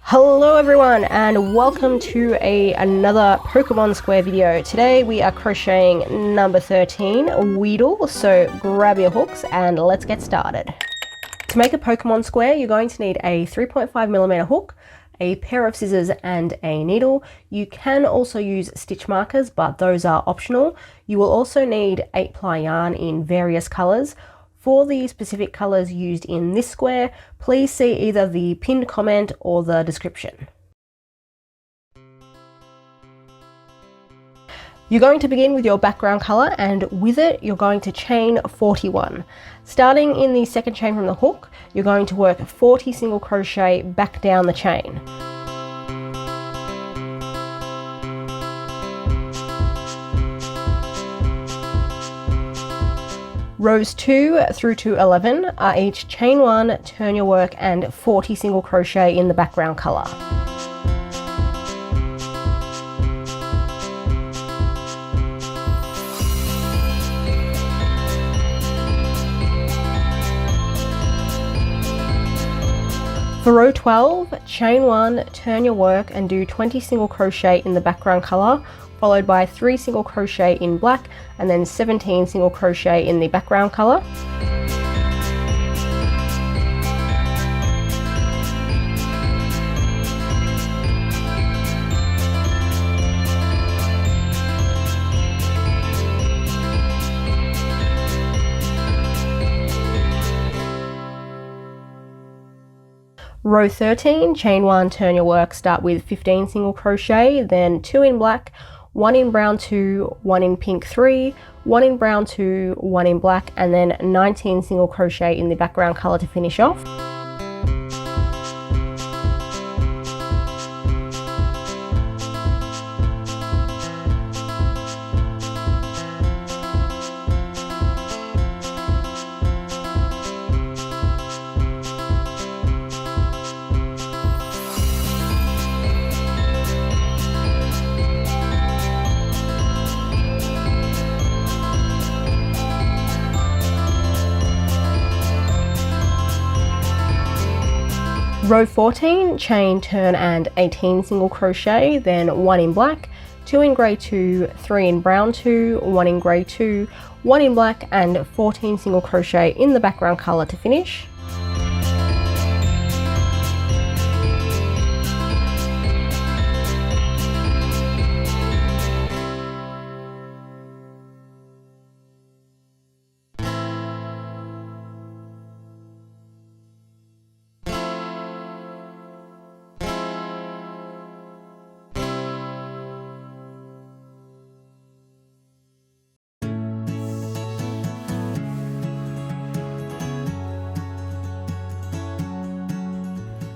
Hello everyone and welcome to another Pokemon Square video. Today we are crocheting number 13, Weedle, so grab your hooks and let's get started. To make a Pokemon Square you're going to need a 3.5mm hook, a pair of scissors and a needle. You can also use stitch markers but those are optional. You will also need 8-ply yarn in various colours. For the specific colours used in this square, please see either the pinned comment or the description. You're going to begin with your background colour and with it you're going to chain 41. Starting in the second chain from the hook, you're going to work 40 single crochet back down the chain. Rows 2 through to 11 are each chain 1, turn your work and 40 single crochet in the background colour. For row 12, chain 1, turn your work and do 20 single crochet in the background colour, followed by 3 single crochet in black and then 17 single crochet in the background colour. Row 13, chain 1, turn your work, start with 15 single crochet, then 2 in black, 1 in brown 2, 1 in pink 3, 1 in brown 2, 1 in black, and then 19 single crochet in the background colour to finish off. Row 14, chain, turn and 18 single crochet, then 1 in black, 2 in grey 2, 3 in brown 2, 1 in grey 2, 1 in black and 14 single crochet in the background colour to finish.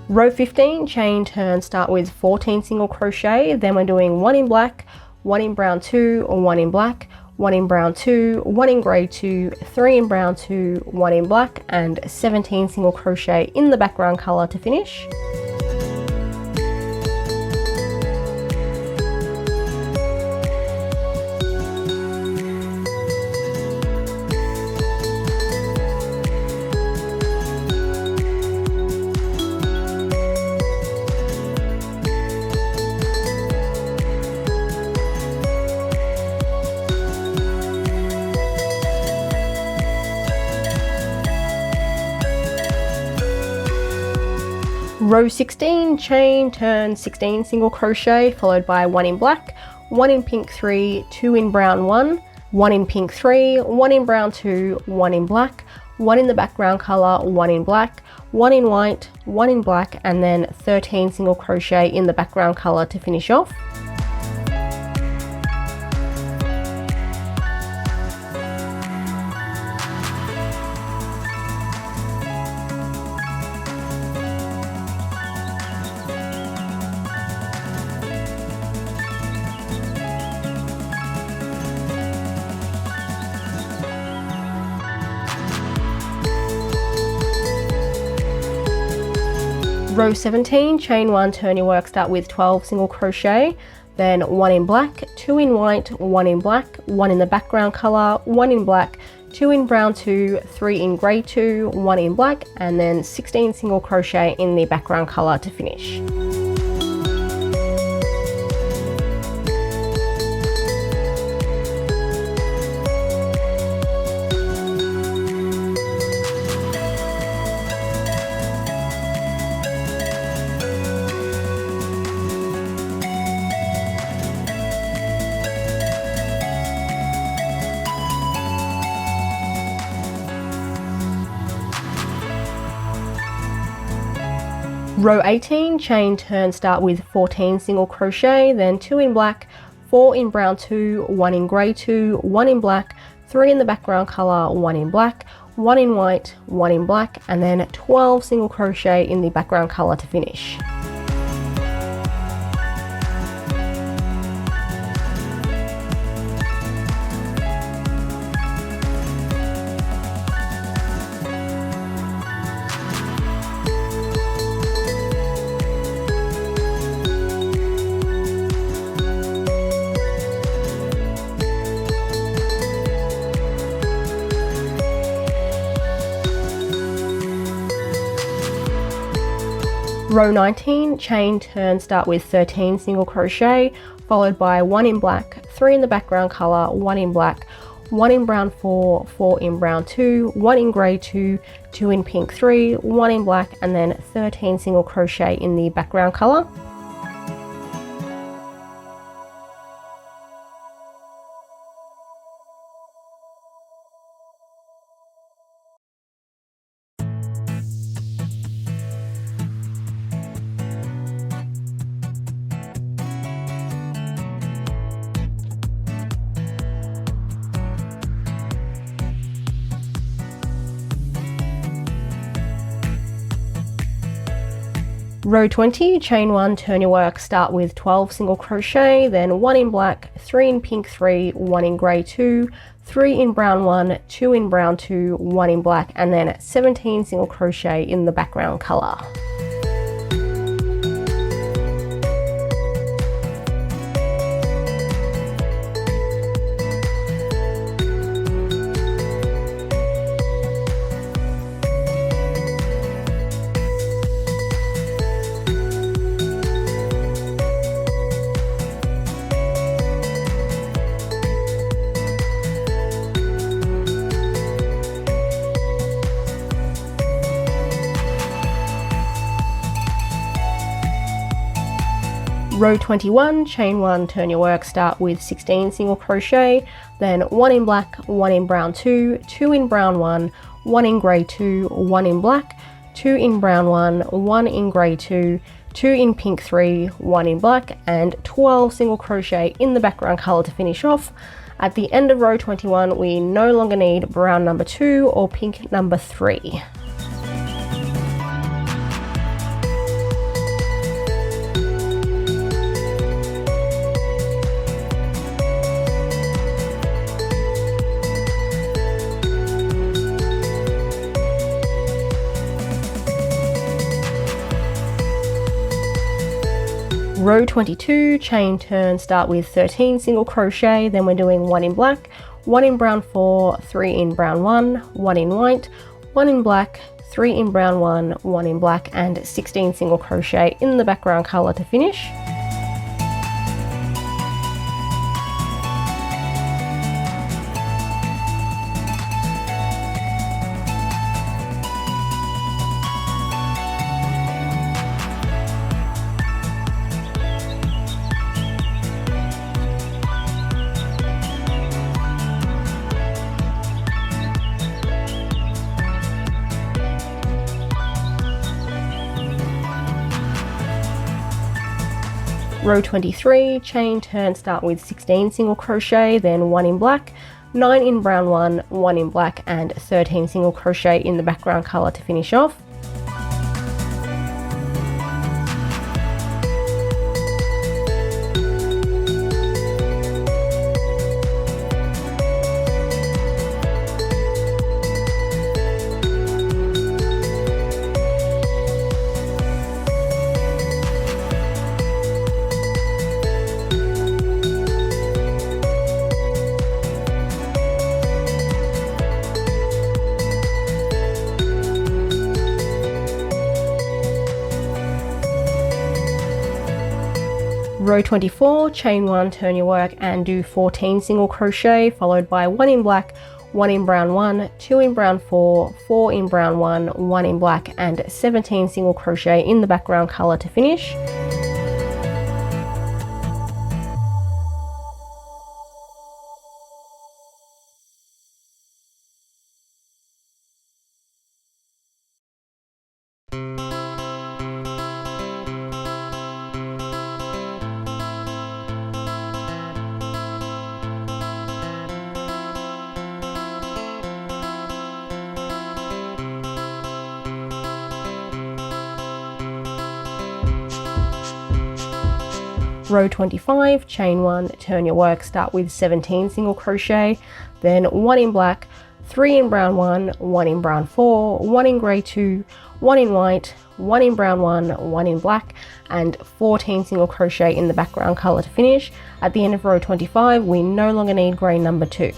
Row 15, chain, turn, start with 14 single crochet, then we're doing 1 in black, 1 in brown 2, 1 in black, 1 in brown 2, 1 in grey 2, 3 in brown 2, 1 in black and 17 single crochet in the background colour to finish. Row 16, chain, turn, 16 single crochet, followed by 1 in black, 1 in pink 3, 2 in brown 1, 1 in pink 3, 1 in brown 2, 1 in black, 1 in the background colour, 1 in black, 1 in white, 1 in black, and then 13 single crochet in the background colour to finish off. Row 17, chain 1, turn your work, start with 12 single crochet, then 1 in black, 2 in white, 1 in black, 1 in the background colour, 1 in black, 2 in brown 2, 3 in grey 2, 1 in black, and then 16 single crochet in the background colour to finish. Row 18, chain, turn, start with 14 single crochet, then 2 in black, 4 in brown 2, 1 in grey 2, 1 in black, 3 in the background colour, 1 in black, 1 in white, 1 in black, and then 12 single crochet in the background colour to finish. Row 19, chain, turn, start with 13 single crochet, followed by 1 in black, 3 in the background colour, 1 in black, 1 in brown 4, 4 in brown 2, 1 in grey 2, 2 in pink 3, 1 in black, and then 13 single crochet in the background colour. Row 20, chain 1, turn your work, start with 12 single crochet, then 1 in black, 3 in pink 3, 1 in grey 2, 3 in brown 1, 2 in brown 2, 1 in black, and then 17 single crochet in the background colour. Row 21, chain 1, turn your work, start with 16 single crochet, then 1 in black, 1 in brown 2, 2 in brown 1, 1 in grey 2, 1 in black, 2 in brown 1, 1 in grey 2, 2 in pink 3, 1 in black, and 12 single crochet in the background colour to finish off. At the end of row 21, we no longer need brown number 2 or pink number 3. Row 22, chain, turn, start with 13 single crochet, then we're doing 1 in black, 1 in brown 4, 3 in brown 1, 1 in white, 1 in black, 3 in brown 1, 1 in black, and 16 single crochet in the background colour to finish. Row 23, chain, turn, start with 16 single crochet, then 1 in black, 9 in brown 1, 1 in black, and 13 single crochet in the background colour to finish off. Row 24, chain 1, turn your work and do 14 single crochet, followed by 1 in black, 1 in brown 1, 2 in brown 4, 4 in brown 1, 1 in black, and 17 single crochet in the background colour to finish. Row 25, chain 1, turn your work, start with 17 single crochet, then 1 in black, 3 in brown 1, 1 in brown 4, 1 in grey 2, 1 in white, 1 in brown 1, 1 in black, and 14 single crochet in the background colour to finish. At the end of row 25, we no longer need grey number 2.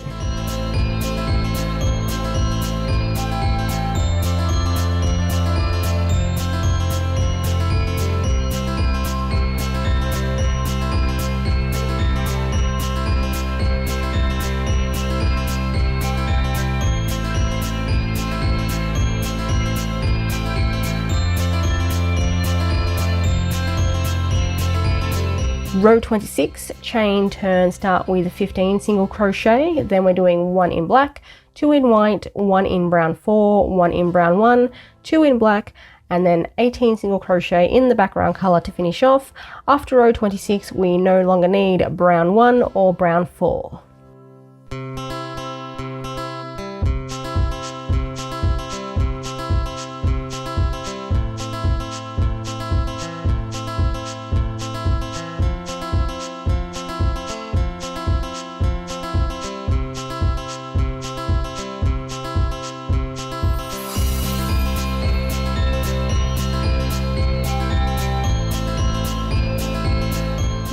Row 26, chain, turn, start with 15 single crochet, then we're doing 1 in black, 2 in white, 1 in brown 4, 1 in brown 1, 2 in black, and then 18 single crochet in the background colour to finish off. After row 26, we no longer need brown 1 or brown 4.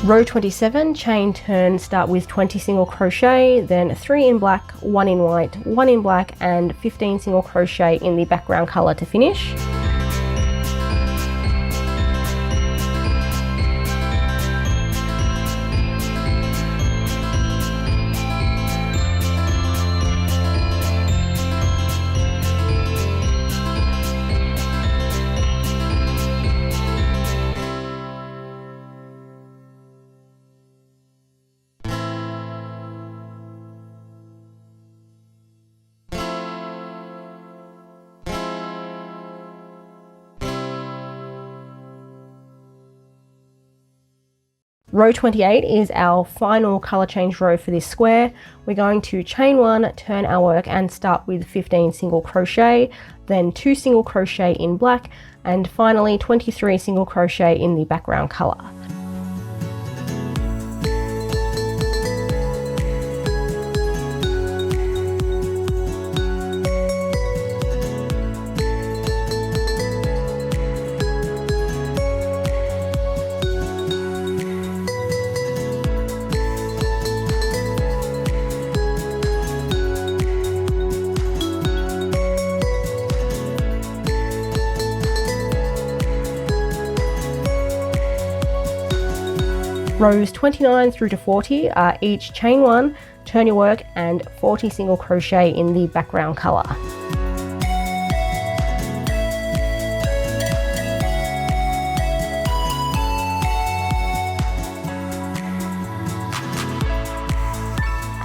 Row 27, chain, turn, start with 20 single crochet, then 3 in black, 1 in white, 1 in black, and 15 single crochet in the background colour to finish. Row 28 is our final colour change row for this square. We're going to chain 1, turn our work, and start with 15 single crochet, then 2 single crochet in black, and finally 23 single crochet in the background colour. Rows 29 through to 40 are each chain 1, turn your work, and 40 single crochet in the background colour.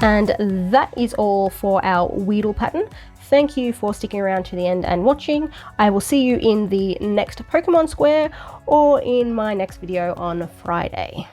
And that is all for our Weedle pattern. Thank you for sticking around to the end and watching. I will see you in the next Pokemon square or in my next video on Friday.